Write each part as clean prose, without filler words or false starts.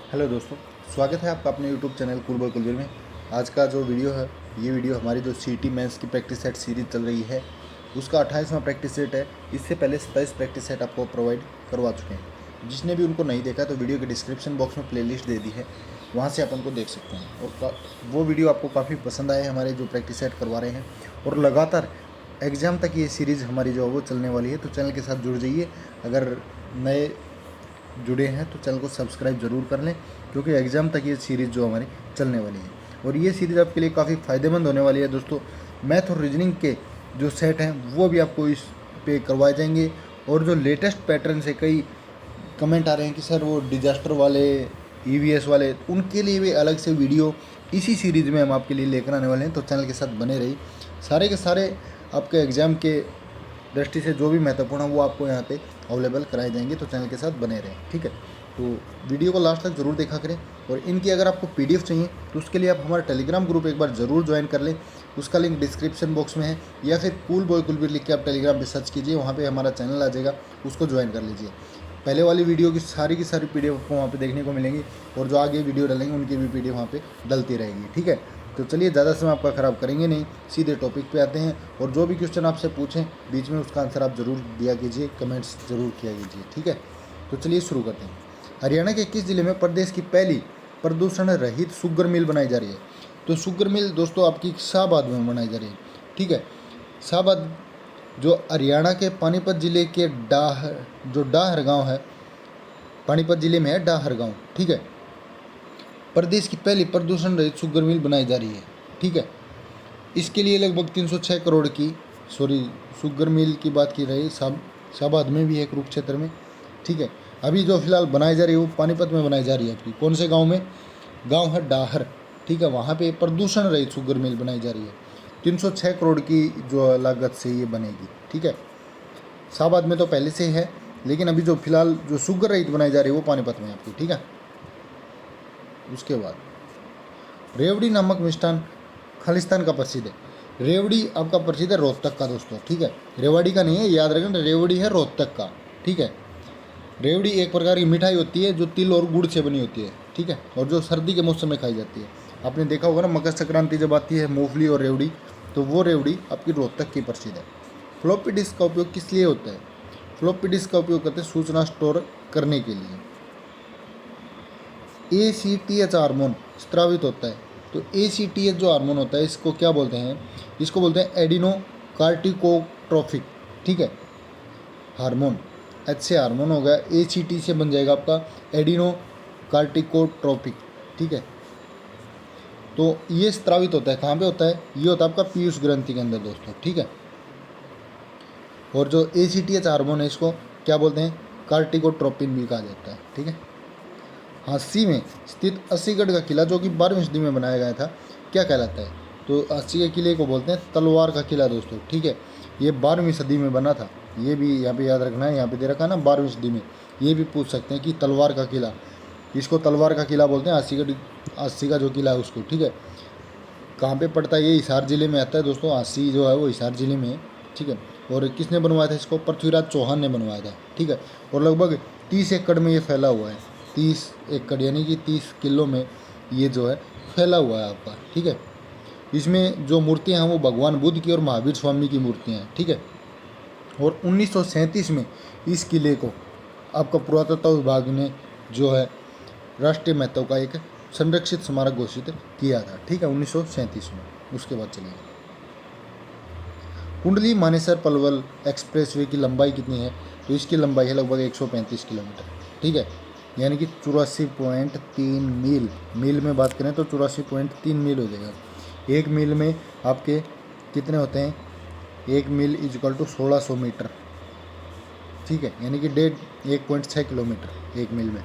Hello दोस्तों, स्वागत है आपका अपने YouTube channel cool boy Kulveer में। आज का जो वीडियो है, ये वीडियो हमारी जो सीटी मेंस की प्रैक्टिस सेट सीरीज चल रही है उसका 28वां प्रैक्टिस सेट है। इससे पहले 27 प्रैक्टिस सेट आपको प्रोवाइड करवा चुके हैं। जिसने भी उनको नहीं देखा तो वीडियो के डिस्क्रिप्शन बॉक्स में प्लेलिस्ट दे दी है, वहाँ से आप उनको देख सकते हैं। और वो वीडियो आपको काफ़ी पसंद आए हमारे जो प्रैक्टिस सेट करवा रहे हैं, और लगातार एग्ज़ाम तक ये सीरीज़ हमारी जो है वो चलने वाली है। तो चैनल के साथ जुड़ जाइए। अगर नए जुड़े हैं तो चैनल को सब्सक्राइब जरूर कर लें, क्योंकि एग्ज़ाम तक ये सीरीज़ जो हमारी चलने वाली है। और ये सीरीज़ आपके लिए काफ़ी फ़ायदेमंद होने वाली है दोस्तों। मैथ और रीजनिंग के जो सेट हैं वो भी आपको इस पे करवाए जाएंगे। और जो लेटेस्ट पैटर्न से कई कमेंट आ रहे हैं कि सर वो डिजास्टर वाले, ईवीएस वाले, उनके लिए भी अलग से वीडियो इसी सीरीज़ में हम आपके लिए लेकर आने वाले हैं। तो चैनल के साथ बने रहिए। सारे के सारे आपके एग्ज़ाम के दृष्टि से जो भी महत्वपूर्ण है वो आपको यहाँ पे अवेलेबल कराए जाएंगे। तो चैनल के साथ बने रहें, ठीक है। तो वीडियो को लास्ट तक ज़रूर देखा करें। और इनकी अगर आपको पीडीएफ चाहिए तो उसके लिए आप हमारा टेलीग्राम ग्रुप एक बार ज़रूर ज्वाइन कर लें। उसका लिंक डिस्क्रिप्शन बॉक्स में है, या फिर कूल बॉय कुलवीर लिख के आप टेलीग्राम पे सर्च कीजिए, वहाँ पे हमारा चैनल आ जाएगा, उसको ज्वाइन कर लीजिए। पहले वाली वीडियो की सारी पीडीएफ आपको वहाँ पे देखने को मिलेंगी, और जो आगे वीडियो डालेंगे उनकी भी पीडीएफ वहाँ पे डलती रहेगी, ठीक है। तो चलिए, ज़्यादा समय आपका ख़राब करेंगे नहीं, सीधे टॉपिक पे आते हैं। और जो भी क्वेश्चन आपसे पूछें बीच में उसका आंसर आप ज़रूर दिया कीजिए, कमेंट्स ज़रूर किया कीजिए, ठीक है। तो चलिए शुरू करते हैं। हरियाणा के किस जिले में प्रदेश की पहली प्रदूषण रहित शुगर मिल बनाई जा रही है? तो शुगर मिल दोस्तों आपकी शाहबाद में बनाई जा रही है, ठीक है। शाहबाद जो हरियाणा के पानीपत जिले के डाहर गाँव है, पानीपत जिले में है डाहर गाँव, ठीक है। प्रदेश की पहली प्रदूषण रहित शुगर मिल बनाई जा रही है, ठीक है। इसके लिए लगभग 306 करोड़ की शुगर मिल की बात की रही, शाहबाद में भी है, कुरुक्षेत्र में, ठीक है। अभी जो फिलहाल बनाई जा रही है वो पानीपत में बनाई जा रही है। आपकी कौन से गांव में? गांव है डाहर, ठीक है। वहाँ पे प्रदूषण रहित शुगर मिल बनाई जा रही है। 306 करोड़ की जो लागत से ये बनेगी, ठीक है। शाहबाद में तो पहले से ही है, लेकिन अभी जो फिलहाल जो शुगर रहित बनाई जा रही है वो पानीपत में आपकी, ठीक है। उसके बाद रेवड़ी नामक मिष्ठान खालिस्तान का प्रसिद्ध है। रेवड़ी आपका प्रसिद्ध है रोहतक का दोस्तों, ठीक है। रेवाड़ी का नहीं है, याद रखना, रेवड़ी है रोहतक का, ठीक है। रेवड़ी एक प्रकार की मिठाई होती है जो तिल और गुड़ से बनी होती है, ठीक है, और जो सर्दी के मौसम में खाई जाती है। आपने देखा होगा ना, मकर संक्रांति जब आती है, मूंगफली और रेवड़ी, तो वो रेवड़ी आपकी रोहतक की प्रसिद्ध है। फ्लॉपी डिस्क का उपयोग किस लिए होता है? फ्लॉपी डिस्क का उपयोग करते हैं सूचना स्टोर करने के लिए। ACTH हार्मोन स्त्रावित होता है। तो ACTH जो हार्मोन होता है इसको क्या बोलते हैं? इसको बोलते हैं एडिनो कार्टिकोट्रोफिक, ठीक है, हार्मोन। H से हार्मोन होगा, ACT से बन जाएगा आपका एडिनो कार्टिकोट्रोपिक, ठीक है। तो ये स्त्रावित होता है, कहाँ पे होता है? ये होता है आपका पीयूष ग्रंथि के अंदर दोस्तों, ठीक है। और जो ACTH हार्मोन है इसको क्या बोलते हैं? कार्टिकोट्रोपिन भी कहा जाता है, ठीक है। अस्सी में स्थित अस्सीगढ़ का किला जो कि 12वीं सदी में बनाया गया था, क्या कहलाता है? तो अस्सी के किले को बोलते हैं तलवार का किला दोस्तों, ठीक है। ये 12वीं सदी में बना था, ये भी यहाँ पे याद रखना है, यहाँ पे दे रखा है ना 12वीं सदी में। ये भी पूछ सकते हैं कि तलवार का किला, इसको तलवार का किला बोलते हैं, अस्सी का जो किला है उसको, ठीक है। कहाँ पे पड़ता है? ये हिसार जिले में आता है दोस्तों। अस्सी जो है वो हिसार जिले में है, ठीक है। और किसने बनवाया था इसको? पृथ्वीराज चौहान ने बनवाया था, ठीक है। और लगभग 30 एकड़ में ये फैला हुआ है, 30 एकड़ यानी कि 30 किलो में ये जो है फैला हुआ है आपका, ठीक है। इसमें जो मूर्तियाँ हैं वो भगवान बुद्ध की और महावीर स्वामी की मूर्तियाँ हैं, ठीक है। और 1937 में इस किले को आपका पुरातत्व विभाग ने जो है राष्ट्रीय महत्व का एक संरक्षित स्मारक घोषित किया था, ठीक है, 1937 में। उसके बाद चलिए, कुंडली मानेसर पलवल एक्सप्रेसवे की लंबाई कितनी है? तो इसकी लंबाई है लगभग 135 किलोमीटर, ठीक है, यानी कि 84.3 मील। मील में बात करें तो 84.3 मील हो जाएगा। एक मील में आपके कितने होते हैं? एक मील इजकल टू 1600 मीटर, ठीक है, यानी कि 1.6 किलोमीटर एक मील में।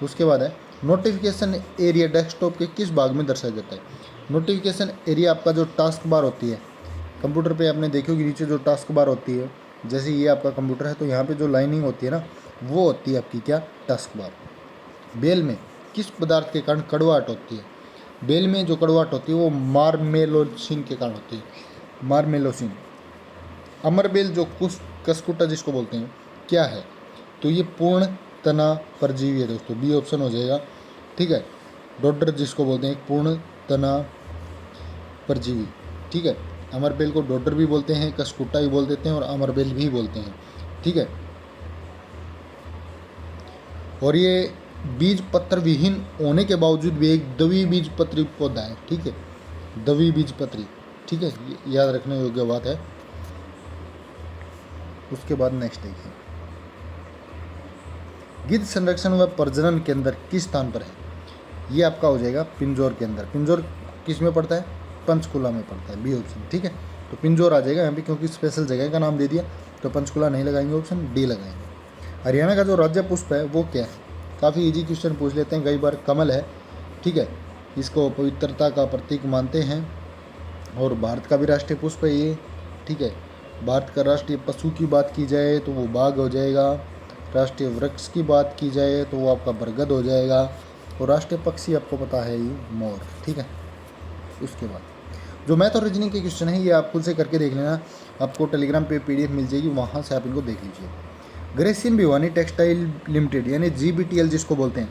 उसके बाद है नोटिफिकेशन एरिया डेस्कटॉप के किस भाग में दर्शाया जाता है? नोटिफिकेशन एरिया आपका जो टास्क बार होती है कंप्यूटर पे, आपने देखी होगी नीचे जो टास्क बार होती है, जैसे ये आपका कंप्यूटर है तो यहाँ पे जो लाइनिंग होती है ना, वो होती है आपकी क्या? Task bar. बेल में किस पदार्थ के कारण कड़वाहट होती है? बेल में जो कड़वाहट होती है वो मार्मेलोसिन के कारण होती है, मार्मेलोसिन। अमर बेल जो कसकुटा जिसको बोलते हैं क्या है? तो ये पूर्ण तना परजीवी है दोस्तों, बी ऑप्शन हो जाएगा ठीक है। डोडर जिसको बोलते हैं एक पूर्ण तना परजीवी, ठीक है। अमरबेल को डोडर भी बोलते हैं, कसकुट्टा भी बोल देते हैं और अमरबेल भी बोलते हैं, ठीक है। और ये बीज पत्र विहीन होने के बावजूद भी एक द्विबीजपत्री पौधा है, ठीक है, द्विबीजपत्री, ठीक है, ये याद रखने योग्य बात है। उसके बाद नेक्स्ट देखिए, गिद्ध संरक्षण व प्रजनन केंद्र किस स्थान पर है? ये आपका हो जाएगा पिंजौर के अंदर। पिंजौर किस में पड़ता है? पंचकुला में पड़ता है, बी ऑप्शन, ठीक है। तो पिंजौर आ जाएगा यहाँ पे, क्योंकि स्पेशल जगह का नाम दे दिया, तो पंचकुला नहीं लगाएंगे, ऑप्शन डी लगाएंगे। हरियाणा का जो राज्य पुष्प है वो क्या है? काफ़ी इजी क्वेश्चन पूछ लेते हैं कई बार। कमल है, ठीक है, इसको पवित्रता का प्रतीक मानते हैं और भारत का भी राष्ट्रीय पुष्प है ये, ठीक है। भारत का राष्ट्रीय पशु की बात की जाए तो वो बाघ हो जाएगा, राष्ट्रीय वृक्ष की बात की जाए तो वो आपका बरगद हो जाएगा, और राष्ट्रीय पक्षी आपको पता है ये मोर, ठीक है। उसके बाद जो मैथ और रीजनिंग के क्वेश्चन है ये आप खुद से करके देख लेना, आपको टेलीग्राम पे PDF मिल जाएगी, वहाँ से आप इनको देख लीजिए। ग्रेसियन भिवानी टेक्सटाइल लिमिटेड यानी GBTL जिसको बोलते हैं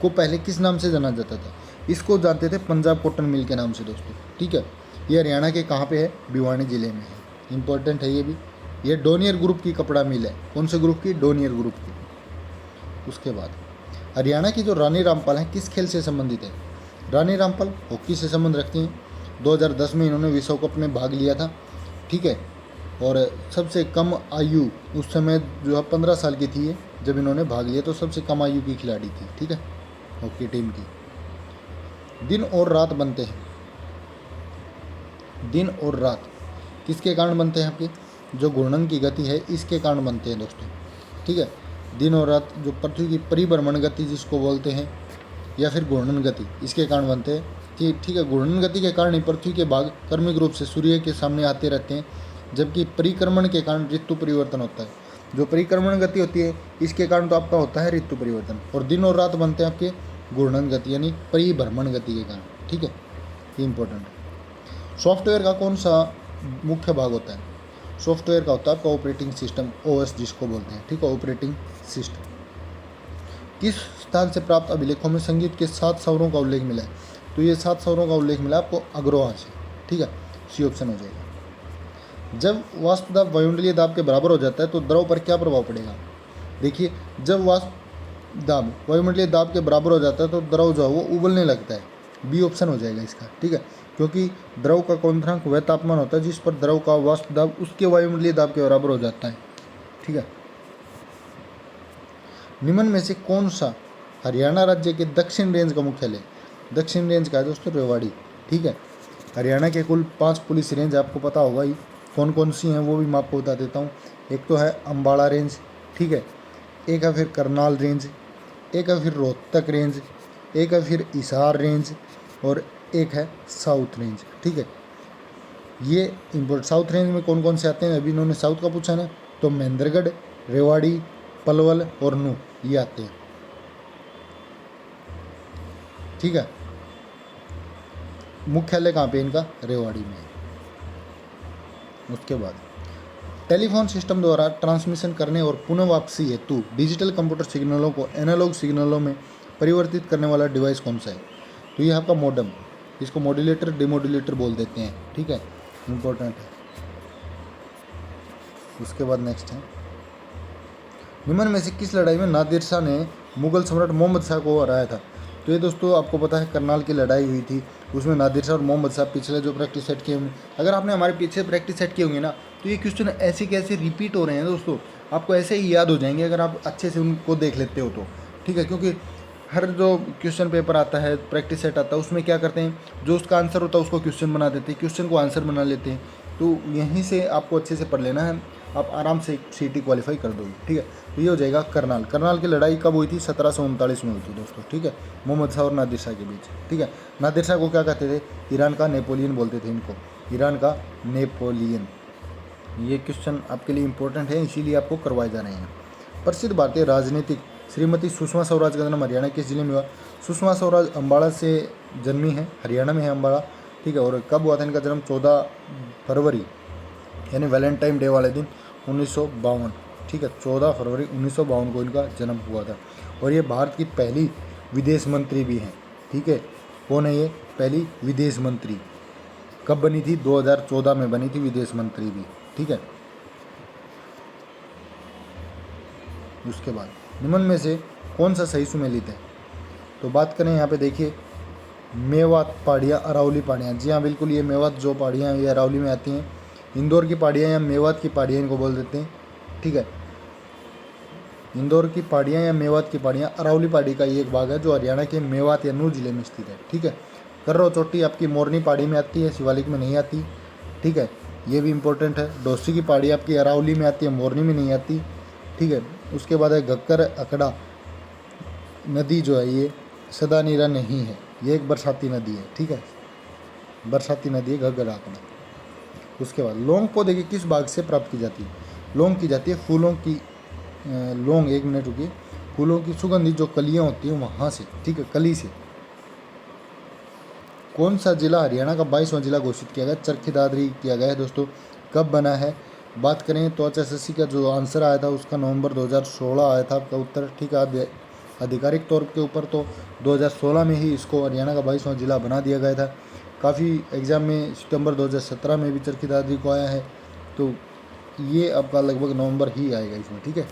को पहले किस नाम से जाना जाता था? इसको जानते थे पंजाब कॉटन मिल के नाम से दोस्तों, ठीक है। ये हरियाणा के कहाँ पे है? भिवानी जिले में है, इंपॉर्टेंट है ये भी। ये डोनियर ग्रुप की कपड़ा मिल है, कौन से ग्रुप की? डोनियर ग्रुप की। उसके बाद हरियाणा की जो रानी रामपाल है किस खेल से संबंधित है? रानी रामपाल हॉकी से संबंध रखती हैं। 2010 में इन्होंने विश्व कप में भाग लिया था, ठीक है। और सबसे कम आयु उस समय जो है 15 साल की थी ये, जब इन्होंने भाग लिया, तो सबसे कम आयु की खिलाड़ी थी, ठीक है, हॉकी टीम की। दिन और रात बनते हैं, दिन और रात किसके कारण बनते हैं? आपके जो घूर्णन की गति है इसके कारण बनते हैं दोस्तों, ठीक है। दिन और रात जो पृथ्वी की परिभ्रमण गति जिसको बोलते हैं, या फिर घूर्णन गति, इसके कारण बनते हैं, ठीक है। घूर्णन गति के कारण ही पृथ्वी के भाग क्रमिक रूप से सूर्य के सामने आते रहते हैं, जबकि परिक्रमण के कारण ऋतु परिवर्तन होता है। जो परिक्रमण गति होती है इसके कारण तो आपका होता है ऋतु परिवर्तन, और दिन और रात बनते हैं आपके घूर्णन गति यानी परिभ्रमण गति के कारण, ठीक है, ये इंपॉर्टेंट है। सॉफ्टवेयर का कौन सा मुख्य भाग होता है? सॉफ्टवेयर का होता है आपका ऑपरेटिंग सिस्टम, OS जिसको बोलते हैं, ठीक है, ऑपरेटिंग सिस्टम। किस स्थान से प्राप्त अभिलेखों में संगीत के 7 स्वरों का उल्लेख मिला है? तो ये 7 स्वरों का उल्लेख मिला आपको अग्रोहा से, ठीक है, सी ऑप्शन हो जाएगा। जब वाष्प दाब वायुमंडलीय दाब के बराबर हो जाता है तो द्रव पर क्या प्रभाव पड़ेगा? देखिए, जब वाष्प दाब वायुमंडलीय दाब के बराबर हो जाता है तो द्रव जो है वो उबलने लगता है, बी ऑप्शन हो जाएगा इसका, ठीक है, क्योंकि द्रव का क्वथनांक वह तापमान होता है जिस पर द्रव का वाष्प दाब उसके वायुमंडलीय दाब के बराबर हो जाता है, ठीक है। निम्न में से कौन सा हरियाणा राज्य के दक्षिण रेंज का मुख्यालय? दक्षिण रेंज का है दोस्तों रेवाड़ी, ठीक है। हरियाणा के कुल 5 पुलिस रेंज आपको पता होगा ही, कौन कौन सी हैं वो भी मैं आपको बता देता हूँ। एक तो है अम्बाड़ा रेंज, ठीक है, एक है फिर करनाल रेंज, एक है फिर रोहतक रेंज, एक है फिर हिसार रेंज, और एक है साउथ रेंज, ठीक है। ये इम्पोर्ट साउथ रेंज में कौन कौन से आते हैं? अभी इन्होंने साउथ का पूछा ना, तो महेंद्रगढ़, रेवाड़ी, पलवल और नूह ये आते हैं, ठीक है। मुख्यालय कहाँ पे इनका? रेवाड़ी में। उसके बाद टेलीफोन सिस्टम द्वारा ट्रांसमिशन करने और पुनः वापसी हेतु डिजिटल कंप्यूटर सिग्नलों को एनालॉग सिग्नलों में परिवर्तित करने वाला डिवाइस कौन सा है? तो ये आपका मॉडेम, इसको मॉड्यूलेटर डिमॉड्यूलेटर बोल देते हैं, ठीक है, इंपॉर्टेंट है। उसके बाद नेक्स्ट है, निम्न में से किस लड़ाई में नादिर शाह ने मुगल सम्राट मोहम्मद शाह को हराया था? तो ये दोस्तों आपको पता है करनाल की लड़ाई हुई थी, उसमें नादिर शाह और मोहम्मद शाह पिछले जो प्रैक्टिस सेट किए होंगे, अगर आपने हमारे पीछे प्रैक्टिस सेट किए होंगे ना, तो ये क्वेश्चन ऐसे कैसे रिपीट हो रहे हैं दोस्तों, आपको ऐसे ही याद हो जाएंगे अगर आप अच्छे से उनको देख लेते हो तो, ठीक है। क्योंकि हर जो क्वेश्चन पेपर आता है, प्रैक्टिस सेट आता है, उसमें क्या करते हैं, जो उसका आंसर होता है उसको क्वेश्चन बना देते हैं, क्वेश्चन को आंसर बना लेते हैं। तो यहीं से आपको अच्छे से पढ़ लेना है, आप आराम से CT क्वालिफाई कर दोगे, ठीक है। तो ये हो जाएगा करनाल। करनाल की लड़ाई कब हुई थी? 1739 में हुई थी दोस्तों, ठीक है, मोहम्मद शाह और नादिर शाह के बीच, ठीक है। नादिर शाह को क्या कहते थे? ईरान का नेपोलियन बोलते थे इनको, ईरान का नेपोलियन। ये क्वेश्चन आपके लिए इंपॉर्टेंट है, इसीलिए आपको करवाए जा रहे हैं। प्रसिद्ध भारतीय राजनीतिक श्रीमती सुषमा स्वराज का जन्म हरियाणा किस जिले में हुआ? सुषमा स्वराज अम्बाड़ा से जन्मी है, हरियाणा में है अम्बाड़ा, ठीक है। और कब हुआ था इनका जन्म? 14 फरवरी यानी वैलेंटाइन डे वाले दिन 1952, ठीक है, 14 फरवरी 1952 को इनका जन्म हुआ था। और ये भारत की पहली विदेश मंत्री भी हैं। ठीक है, कौन है ये? पहली विदेश मंत्री कब बनी थी? 2014 में बनी थी विदेश मंत्री भी। ठीक है, उसके बाद निम्न में से कौन सा सही सुमेलित है? तो बात करें यहाँ पे देखिए, मेवात पहाड़ियाँ, अरावली पहाड़ियाँ। जी हाँ, बिल्कुल, ये मेवात जो पहाड़ियाँ हैं ये अरावली में आती हैं। इंदौर की पहाड़ियाँ या मेवात की पहाड़ियाँ इनको बोल देते हैं। ठीक है, इंदौर की पहाड़ियाँ या मेवात की पहाड़ियाँ अरावली पहाड़ी का ही एक भाग है जो हरियाणा के मेवात या नूर जिले में स्थित है। ठीक है, कर्रो चोटी आपकी मोरनी पहाड़ी में आती है, शिवालिक में नहीं आती। ठीक है, ये भी इंपॉर्टेंट है। डोसी की पहाड़ी आपकी अरावली में आती है, मोरनी में नहीं आती। ठीक है, उसके बाद है घग्गर अकड़ा नदी जो है ये सदा नीरा नहीं है, ये एक बरसाती नदी है। ठीक है, बरसाती नदी है घग्गर अकड़ा। उसके बाद लौंग पौधे की किस भाग से प्राप्त की जाती है? लौंग की जाती है फूलों की लौंग, एक मिनट रुकिए, फूलों की सुगंधित जो कलियां होती हैं वहाँ से। ठीक है, कली से। कौन सा जिला हरियाणा का 22वां जिला घोषित किया गया? चरखी दादरी किया गया है दोस्तों। कब बना है? बात करें तो HSSC का जो आंसर आया था उसका नवंबर 2016 आया था आपका उत्तर। ठीक है, आधिकारिक तौर के ऊपर तो 2016 में ही इसको हरियाणा का 22वां जिला बना दिया गया था। काफ़ी एग्ज़ाम में सितंबर 2017 में भी चरखी दादरी को आया है, तो ये आपका लगभग नवंबर ही आएगा इसमें। ठीक है,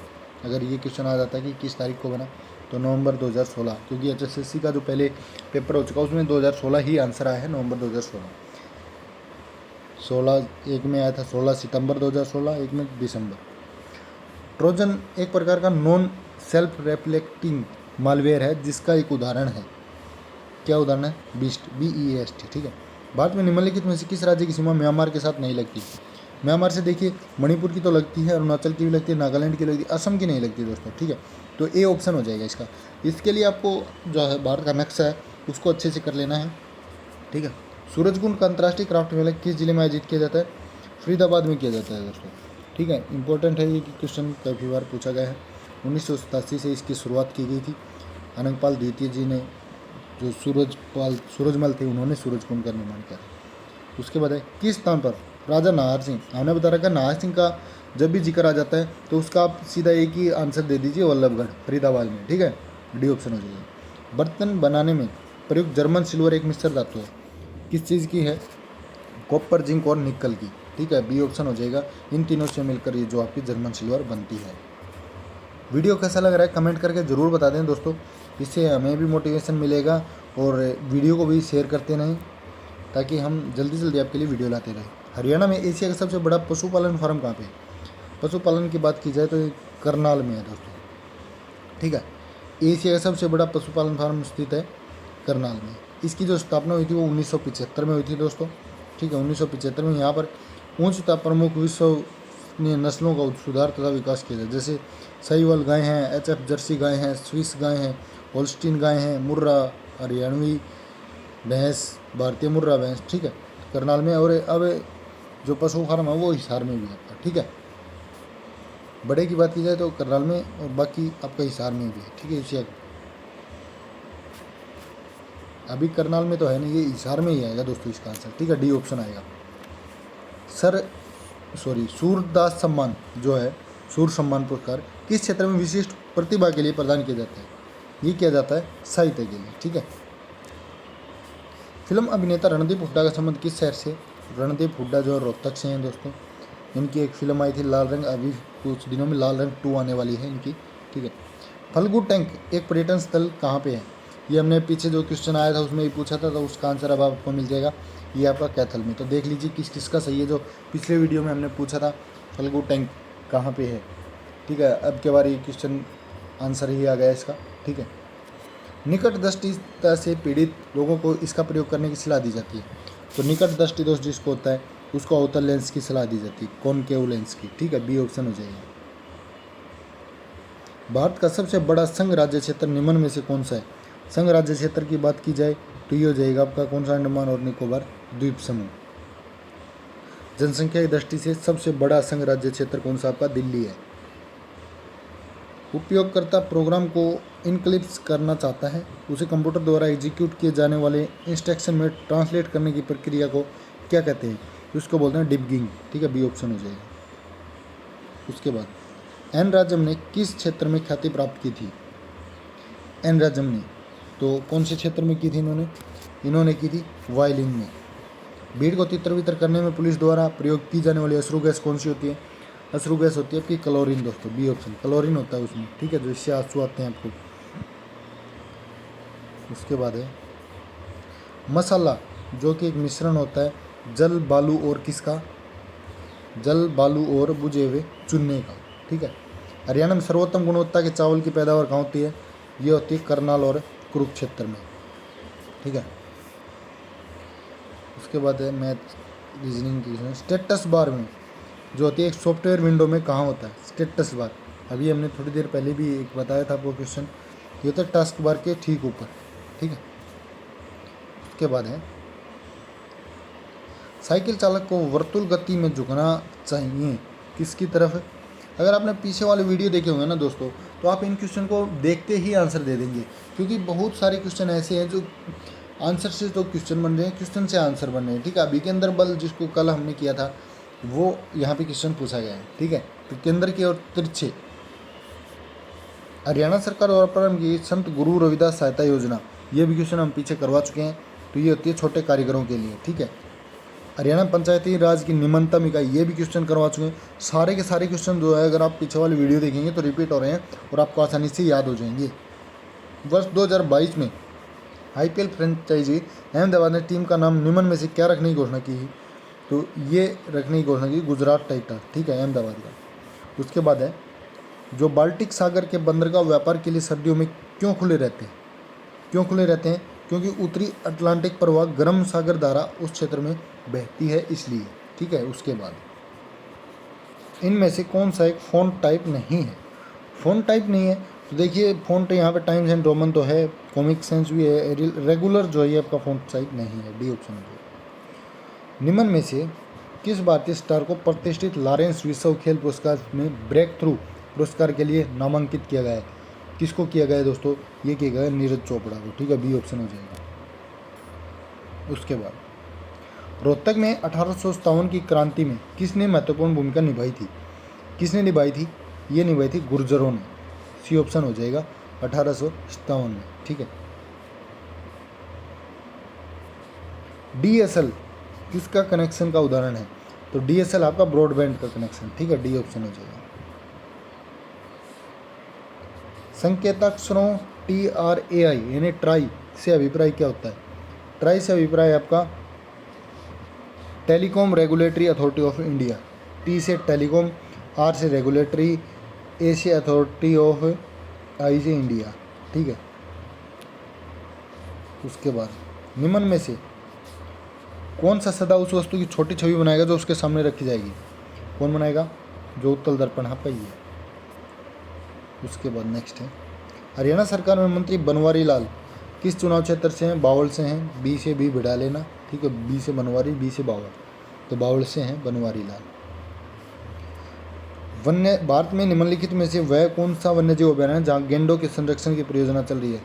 अगर ये क्वेश्चन आ जाता है कि किस तारीख को बना, तो नवंबर 2016, क्योंकि HSSC का जो पहले पेपर हो चुका उसमें 2016 ही आंसर आया है, नवंबर 2016। 16 एक में आया था 16 सितंबर 2016, एक में दिसंबर। ट्रोजन एक प्रकार का नॉन सेल्फ रेफ्लेक्टिंग मालवेयर है जिसका एक उदाहरण है। क्या उदाहरण है? Beast, BEAST। ठीक है, भारत में निम्नलिखित में से किस राज्य की सीमा म्यांमार के साथ नहीं लगती? म्यांमार से देखिए, मणिपुर की तो लगती है, अरुणाचल की भी लगती है, नागालैंड की लगती है, असम की नहीं लगती दोस्तों। ठीक है, तो ए ऑप्शन हो जाएगा इसका। इसके लिए आपको जो है भारत का नक्शा है उसको अच्छे से कर लेना है। ठीक है, सूरजकुंड का अंतर्राष्ट्रीय क्राफ्ट मेला किस जिले में आयोजित किया जाता है? फरीदाबाद में किया जाता है दोस्तों। ठीक है, इंपॉर्टेंट है ये क्वेश्चन, काफ़ी बार पूछा गया है। 1987 से इसकी शुरुआत की गई थी। अनंगपाल द्वितीय जी ने, जो सूरजमल थे, उन्होंने सूरजकुंड का निर्माण किया था। उसके बाद है किस स्थान पर राजा नाहर सिंह, हमने बता रखा नाहर सिंह का जब भी जिक्र आ जाता है तो उसका आप सीधा एक ही आंसर दे दीजिए, वल्लभगढ़, फरीदाबाद में। ठीक है, डी ऑप्शन हो जाएगा। बर्तन बनाने में प्रयुक्त जर्मन सिल्वर एक मिश्र धातु है, किस चीज़ की है? कॉपर, जिंक और निकल की। ठीक है, बी ऑप्शन हो जाएगा। इन तीनों से मिलकर ये जो आपकी जर्मन सिल्वर बनती है। वीडियो कैसा लग रहा है कमेंट करके ज़रूर बता दें दोस्तों, इससे हमें भी मोटिवेशन मिलेगा, और वीडियो को भी शेयर करते रहें ताकि हम जल्दी जल्दी आपके लिए वीडियो लाते रहें। हरियाणा में एशिया का सबसे बड़ा पशुपालन फार्म कहाँ पे है? पशुपालन की बात की जाए तो करनाल में है दोस्तों। ठीक है, एशिया का सबसे बड़ा पशुपालन फार्म स्थित है करनाल में। इसकी जो स्थापना हुई थी वो 1975 में हुई थी दोस्तों। ठीक है, 1975 में यहाँ पर ऊंचता प्रमुख विश्वसनीय नस्लों का सुधार तथा विकास किया जाए, जैसे साहिवाल गाय हैं, HF जर्सी गाय हैं, स्विस गाय हैं, होल्स्टीन गाय हैं, मुर्रा, हरियाणवी भैंस, भारतीय मुर्रा भैंस। ठीक है, करनाल में। और अब जो पशु फार्म है वो हिसार में भी है आपका। ठीक है, बड़े की बात की जाए तो करनाल में, और बाकी आपका हिसार में भी है। ठीक है, एशिया अभी करनाल में तो है नहीं, ये हिसार में ही आएगा दोस्तों इसका आंसर। ठीक है, डी ऑप्शन आएगा। सूरदास सम्मान जो है, सूर सम्मान पुरस्कार किस क्षेत्र में विशिष्ट प्रतिभा के लिए प्रदान किया जाता है? ये किया जाता है साहित्य के लिए। ठीक है, फिल्म अभिनेता रणदीप हुड्डा का संबंध किस शहर से? रणदीप हुड्डा जो है रोहतक से हैं दोस्तों। इनकी एक फिल्म आई थी लाल रंग, अभी कुछ दिनों में लाल रंग 2 आने वाली है इनकी। ठीक है, फल्गु टैंक एक पर्यटन स्थल कहाँ पे है? ये हमने पीछे जो क्वेश्चन आया था उसमें ही पूछा था, तो उसका आंसर अब आपको मिल जाएगा, ये आपका कैथल में। तो देख लीजिए किस किसका सही है, जो पिछले वीडियो में हमने पूछा था फल्गु टैंक कहाँ पे है। ठीक है, अब के बार ये क्वेश्चन आंसर ही आ गया इसका। ठीक है, निकट दृष्टिता से पीड़ित लोगों को इसका प्रयोग करने की सलाह दी जाती है। तो निकट दृष्टि दोष जिसको होता है उसको अवतल लेंस की सलाह दी जाती है, कॉनकेव लेंस की। ठीक है, बी ऑप्शन हो जाएगा। भारत का सबसे बड़ा संघ राज्य क्षेत्र निम्न में से कौन सा है? संघ राज्य क्षेत्र की बात की जाए तो ये हो जाएगा आपका कौन सा? अंडमान और निकोबार द्वीप समूह। जनसंख्या की दृष्टि से सबसे बड़ा संघ राज्य क्षेत्र कौन सा? आपका दिल्ली है। उपयोगकर्ता प्रोग्राम को इनक्लिप्स करना चाहता है, उसे कंप्यूटर द्वारा एग्जीक्यूट किए जाने वाले इंस्ट्रक्शन में ट्रांसलेट करने की प्रक्रिया को क्या कहते हैं? उसको बोलते हैं डिबगिंग। ठीक है, बी ऑप्शन हो जाएगा। उसके बाद एन राजम ने किस क्षेत्र में ख्याति प्राप्त की थी? एन राजम ने तो कौन से क्षेत्र में की थी इन्होंने की थी वायलिन में। भीड़ को तितर बितर करने में पुलिस द्वारा प्रयोग की जाने वाली अश्रु गैस कौन सी होती है? अश्रु गैस होती है आपकी क्लोरीन दोस्तों, बी ऑप्शन, क्लोरीन होता है उसमें, ठीक है, जो इससे आंसू आते हैं आपको। उसके बाद है मसाला, जो कि एक मिश्रण होता है जल बालू और किसका? जल बालू और बुझे हुए चूने का, ठीक है। हरियाणा में सर्वोत्तम गुणवत्ता के चावल की पैदावार कहाँ होती है? ये होती है करनाल और कुरुक्षेत्र में, ठीक है। उसके बाद है मैथ रीजनिंग की। स्टेटस बार में जो होती है एक सॉफ्टवेयर विंडो में कहाँ होता है स्टेटस बार? अभी हमने थोड़ी देर पहले भी एक बताया था आपको क्वेश्चन, ये होता है टास्क बार के ठीक ऊपर, ठीक है। उसके बाद है साइकिल चालक को वर्तुल गति में झुकना चाहिए किसकी तरफ? अगर आपने पीछे वाले वीडियो देखे होंगे ना दोस्तों, तो आप इन क्वेश्चन को देखते ही आंसर दे देंगे, क्योंकि बहुत सारे क्वेश्चन ऐसे हैं जो आंसर से तो क्वेश्चन बन रहे हैं, क्वेश्चन से आंसर बन रहे हैं, ठीक है। अभी केंद्र बल जिसको कल हमने किया था वो यहाँ पे क्वेश्चन पूछा गया है, ठीक है। तो केंद्र की ओर तिरछे। हरियाणा सरकार द्वारा प्रारंभ की संत गुरु रविदास सहायता योजना, ये भी क्वेश्चन हम पीछे करवा चुके हैं। तो ये होती है छोटे कारीगरों के लिए, ठीक है। हरियाणा पंचायती राज की निम्नतम इकाई, ये भी क्वेश्चन करवा चुके हैं। सारे के सारे क्वेश्चन जो है अगर आप पीछे वाली वीडियो देखेंगे तो रिपीट हो रहे हैं और आपको आसानी से याद हो जाएंगे। वर्ष 2022 में IPL फ्रेंचाइजी अहमदाबाद ने टीम का नाम निम्न में से क्या रखने की घोषणा की? तो ये रखने की घोषणा की गुजरात टाइटंस, ठीक है, अहमदाबाद का। उसके बाद है जो बाल्टिक सागर के बंदरगाह व्यापार के लिए सर्दियों में क्यों खुले रहते हैं? क्यों खुले रहते हैं? क्योंकि उत्तरी अटलांटिक प्रवाह गर्म सागर धारा उस क्षेत्र में बहती है इसलिए, ठीक है। उसके बाद इनमें से कौन सा एक फ़ॉन्ट टाइप नहीं है? फ़ॉन्ट टाइप नहीं है तो देखिए फ़ॉन्ट यहाँ पे टाइम्स एंड रोमन तो है, कॉमिक सेंस भी है, रेगुलर जो है आपका फ़ॉन्ट टाइप नहीं है, डी ऑप्शन है। निम्न में से किस भारतीय स्टार को प्रतिष्ठित लॉरेंस विश्व खेल पुरस्कार में ब्रेक थ्रू पुरस्कार के लिए नामांकित किया गया है? किसको किया गया है दोस्तों? ये किया गया है नीरज चोपड़ा को, ठीक है, बी ऑप्शन हो जाएगा। उसके बाद रोहतक में 1857 की क्रांति में किसने महत्वपूर्ण भूमिका निभाई थी? किसने निभाई थी? ये निभाई थी गुर्जरों ने, सी ऑप्शन हो जाएगा 1857 में, ठीक है। DSL किसका कनेक्शन का उदाहरण है? तो DSL आपका ब्रॉडबैंड का कनेक्शन, ठीक है, डी ऑप्शन हो जाएगा। संकेताक्षरों TRAI यानी ट्राई से अभिप्राय क्या होता है? ट्राई से अभिप्राय आपका telecom regulatory authority of India, T से टेलीकॉम, R से रेगुलेटरी, A से अथॉरिटी ऑफ, I से इंडिया, ठीक है। उसके बाद निम्न में से कौन सा सदा उस वस्तु की छोटी छवि बनाएगा जो उसके सामने रखी जाएगी? कौन बनाएगा? जो उत्तल दर्पण आपका ही है। उसके बाद नेक्स्ट है हरियाणा सरकार में मंत्री बनवारी लाल किस चुनाव क्षेत्र से हैं? बावल से हैं, बी से बी भिड़ा लेना, ठीक है, बी से बनवारी, बी से बावल, तो बावल से हैं बनवारी लाल। वन्य भारत में निम्नलिखित में से वह कौन सा वन्य जीव अभयारण्य जहाँ गेंडों के संरक्षण की परियोजना चल रही है?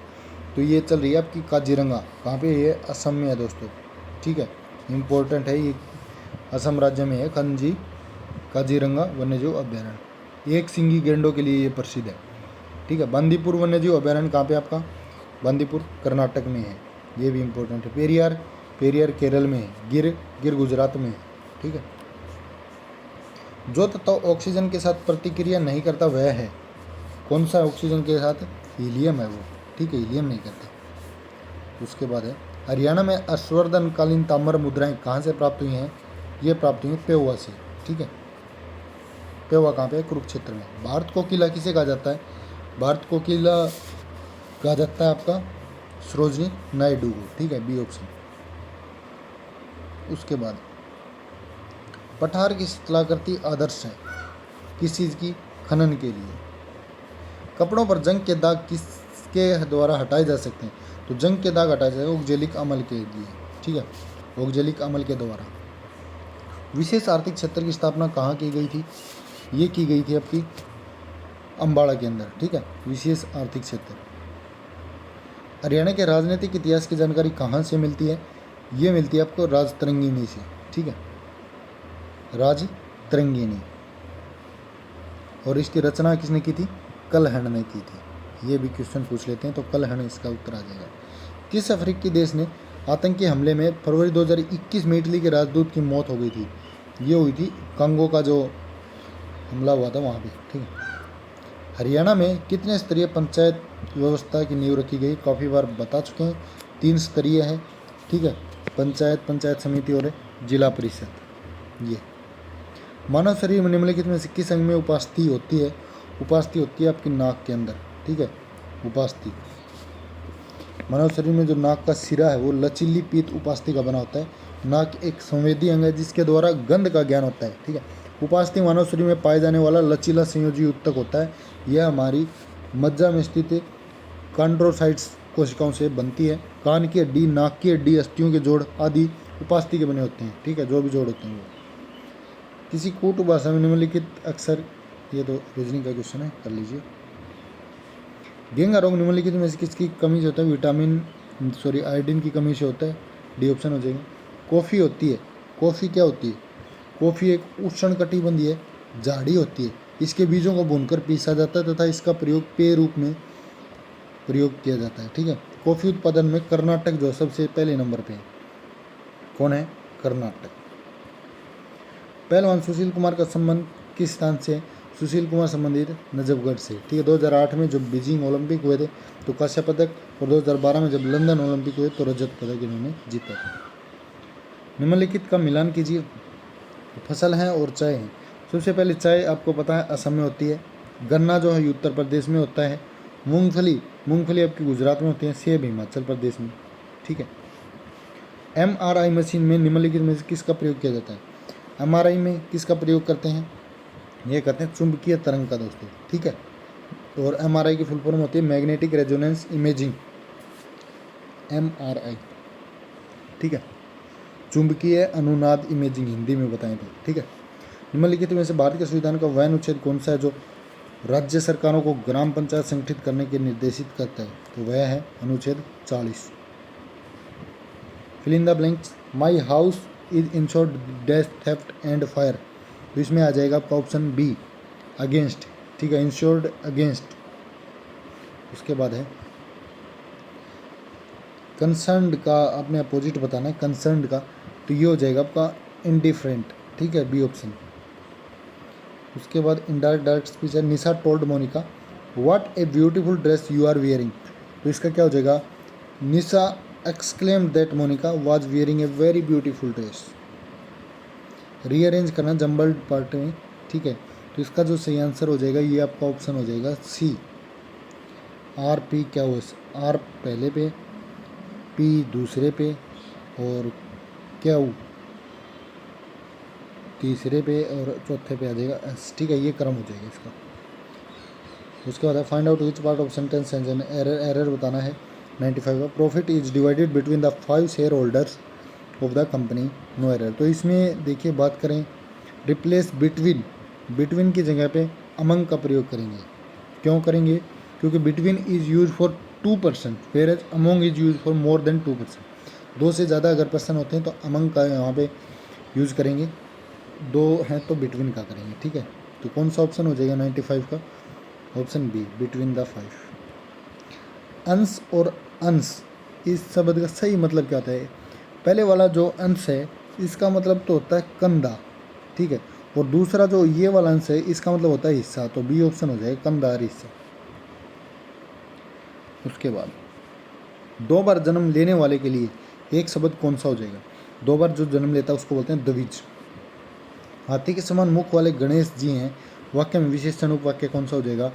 तो ये चल रही है आपकी काजीरंगा, कहाँ पे? ये असम में है दोस्तों, ठीक है, इम्पोर्टेंट है, ये असम राज्य में है काजीरंगा वन्यजीव अभयारण्य। एक सिंगी गेंडों के लिए ये प्रसिद्ध है, ठीक है। बंदीपुर वन्यजीव अभयारण्य कहाँ पे आपका? बंदीपुर कर्नाटक में है, ये भी इम्पोर्टेंट है। पेरियार केरल में है, गिर गुजरात में है, ठीक है। जो तत्व ऑक्सीजन के साथ प्रतिक्रिया नहीं करता वह है? कौन सा ऑक्सीजन के साथ? हीलियम है वो, ठीक है, हीलियम नहीं करता। उसके बाद है हरियाणा में अश्वर्धनकालीन ताम्र मुद्राएं कहाँ से प्राप्त हुई हैं? ये प्राप्त हुई पेहुआ से, ठीक है। पेहुआ कहाँ पे? कुरुक्षेत्र में। भारत कोकिला किसे कहा जाता है? भारत कोकिला कहा जाता है आपका सरोजिनी नायडू को, ठीक है, बी ऑप्शन। उसके बाद पठार की शिलाकृति आदर्श है किस चीज़ की? खनन के लिए। कपड़ों पर जंग के दाग किसके द्वारा हटाए जा सकते हैं? तो जंग के दाग हटाए जाएगा औद्योगिक अमल के लिए, ठीक है, औद्योगिक अमल के द्वारा। विशेष आर्थिक क्षेत्र की स्थापना कहाँ की गई थी? ये की गई थी आपकी अम्बाड़ा के अंदर, ठीक है, विशेष आर्थिक क्षेत्र। हरियाणा के राजनीतिक इतिहास की जानकारी कहाँ से मिलती है? ये मिलती है आपको राजतरंगिणी से, ठीक है, राजतरंगिणी। और इसकी रचना किसने की थी? कलहण ने की थी, ये भी क्वेश्चन पूछ लेते हैं, तो कल हन इसका उत्तर आ जाएगा। किस अफ्रीकी देश ने आतंकी हमले में फरवरी 2021 में इटली के राजदूत की मौत हो गई थी? ये हुई थी कांगो का जो हमला हुआ था वहाँ पे, ठीक है। हरियाणा में कितने स्तरीय पंचायत व्यवस्था की नींव रखी गई? काफ़ी बार बता चुके हैं, 3 स्तरीय है, ठीक है। पंचायत, पंचायत समिति और जिला परिषद। ये मानव शरीर में निम्नलिखित में से किस अंग में उपास्थि होती है? उपास्थि होती है आपकी नाक के अंदर, ठीक है। उपास्थि मानव शरीर में जो नाक का सिरा है वो लचीली पीत उपास्थि का बना होता है। नाक एक संवेदी अंग है जिसके द्वारा गंध का ज्ञान होता है, ठीक है। उपास्थि मानव शरीर में पाए जाने वाला लचीला संयोजी ऊतक होता है। यह हमारी मज्जा में स्थित कॉन्ड्रोसाइट्स कोशिकाओं से बनती है। कान की हड्डी, नाक की हड्डी, अस्थियों के जोड़ आदि उपास्थि के बने होते हैं, ठीक है। जो भी जोड़ होते हैं वो। किसी कूट भाषा में निम्नलिखित अक्सर, ये तो रीजनिंग का क्वेश्चन है, कर लीजिए। घेंगा रोग निम्नलिखित में से किसकी कमी से होता है? आयोडीन की कमी से होता है। डी ऑप्शन हो जाएगा। कॉफ़ी होती है, कॉफ़ी क्या होती है? कॉफ़ी एक उष्णकटिबंधीय झाड़ी होती है। इसके बीजों को भूनकर पीसा जाता है तथा इसका प्रयोग पेय रूप में प्रयोग किया जाता है, ठीक है। कॉफ़ी उत्पादन में कर्नाटक जो सबसे पहले नंबर पे है। कौन है? कर्नाटक। पहलवान सुशील कुमार का संबंध किस स्थान से है? सुशील कुमार संबंधित नजफगढ़ से, ठीक है। 2008 में जब बीजिंग ओलंपिक हुए थे तो कांस्य पदक, और 2012 में जब लंदन ओलंपिक हुए तो रजत पदक इन्होंने जीता था। निम्नलिखित का मिलान कीजिए। फसल हैं और चाय हैं। सबसे पहले चाय आपको पता है असम में होती है। गन्ना जो है उत्तर प्रदेश में होता है। मूंगफली आपकी गुजरात में होती है। सेब हिमाचल प्रदेश में, ठीक है। MRI मशीन में निम्नलिखित में से किसका प्रयोग किया जाता है? MRI में किसका प्रयोग करते हैं? ये कहते हैं चुंबकीय तरंग का दोस्तों, ठीक है। और MRI की फुल फॉर्म होती है मैग्नेटिक रेजोनेंस इमेजिंग, MRI, ठीक है। चुंबकीय अनुनाद इमेजिंग हिंदी में बताएं तो, ठीक है। निम्नलिखित में से भारत के संविधान का वह अनुच्छेद कौन सा है जो राज्य सरकारों को ग्राम पंचायत संगठित करने के निर्देशित करता है? तो वह है अनुच्छेद 40। Fill in the blanks. My house is insured dash theft and fire. तो इसमें आ जाएगा आपका ऑप्शन बी, अगेंस्ट, ठीक है। Insured against. उसके बाद है कंसर्न्ड का आपने अपोजिट बताना है, कंसर्न्ड का, तो ये हो जाएगा आपका इंडिफरेंट, ठीक है, बी ऑप्शन। उसके बाद इनडायरेक्ट डायरेक्ट स्पीच है। Nisha told Monica what a beautiful dress you are wearing. तो इसका क्या हो जाएगा? Nisha exclaimed that Monica was wearing a very beautiful dress. Rearrange करना जम्बल्ड पार्ट में, ठीक है। तो इसका जो सही आंसर हो जाएगा ये आपका ऑप्शन हो जाएगा सी, RP क्या हो, R पहले पे, P दूसरे पे और Q तीसरे पे और चौथे पे आ जाएगा S, ठीक है। ये क्रम हो जाएगा इसका। उसके बाद find out which part of sentence error बताना है 95 का। Profit is divided between the 5 shareholders of the company, no error. तो इसमें देखिए बात करें रिप्लेस बिटवीन की जगह पे अमंग का प्रयोग करेंगे। क्यों करेंगे? क्योंकि between is use for 2%, whereas among is use for more than 2%। 2 से ज़्यादा अगर पर्सन होते हैं तो अमंग का यहाँ पे यूज़ करेंगे, 2 हैं तो बिटवीन का करेंगे, ठीक है। तो कौन सा ऑप्शन हो जाएगा 95 का? Option B, between the 5। अंश और अंश, इस शब्द का सही मतलब क्या होता है? पहले वाला जो अंश है इसका मतलब तो होता है कंधा, ठीक है। और दूसरा जो ये वाला अंश है इसका मतलब होता है हिस्सा, तो बी ऑप्शन हो जाएगा कंधार हिस्सा। उसके बाद 2 बार जन्म लेने वाले के लिए एक शब्द कौन सा हो जाएगा? 2 बार जो जन्म लेता है उसको बोलते हैं द्विज। हाथी के समान मुख वाले गणेश जी हैं, वाक्य में विशेषण उपवाक्य कौन सा हो जाएगा?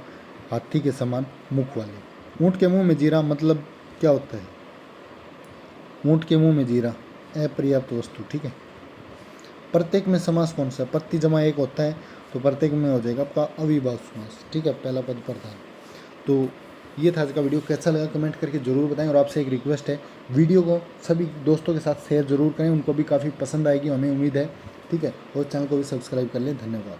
हाथी के समान मुख वाले। ऊँट के मुंह में जीरा मतलब क्या होता है? ऊँट के मुंह में जीरा अपर्याप्त वस्तु, ठीक है। प्रत्येक में समास कौन सा? प्रति जमा एक होता है, तो प्रत्येक में हो जाएगा आपका अविभाज्य समास, ठीक है। पहला पद प्रधान। तो ये था आज का वीडियो। कैसा लगा कमेंट करके ज़रूर बताएं। और आपसे एक रिक्वेस्ट है, वीडियो को सभी दोस्तों के साथ शेयर ज़रूर करें, उनको भी काफ़ी पसंद आएगी, हमें उम्मीद है, ठीक है। और चैनल को भी सब्सक्राइब कर लें। धन्यवाद।